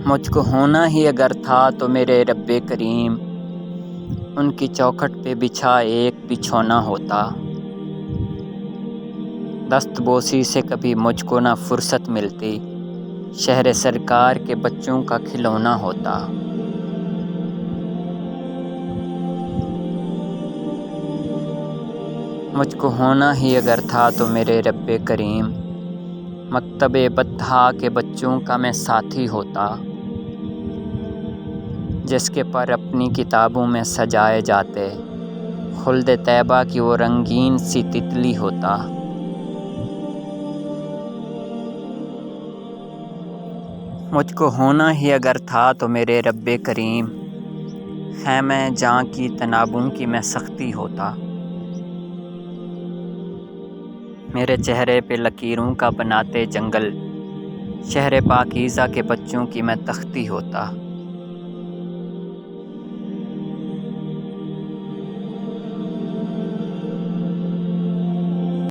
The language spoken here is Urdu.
مجھ کو ہونا ہی اگر تھا تو میرے رب کریم ان کی چوکھٹ پہ بچھا ایک بچھونا ہوتا۔ دست بوسی سے کبھی مجھ کو نہ فرصت ملتی، شہر سرکار کے بچوں کا کھلونا ہوتا۔ مجھ کو ہونا ہی اگر تھا تو میرے رب کریم مکتب بطحا کے بچوں کا میں ساتھی ہوتا، جس کے پر اپنی کتابوں میں سجائے جاتے، خلد طیبہ کی وہ رنگین سی تتلی ہوتا۔ مجھ کو ہونا ہی اگر تھا تو میرے رب کریم خیمہ جاں کی تنابوں کی میں سختی ہوتا، میرے چہرے پہ لکیروں کا بناتے جنگل، شہر پاکیزہ کے بچوں کی میں تختی ہوتا۔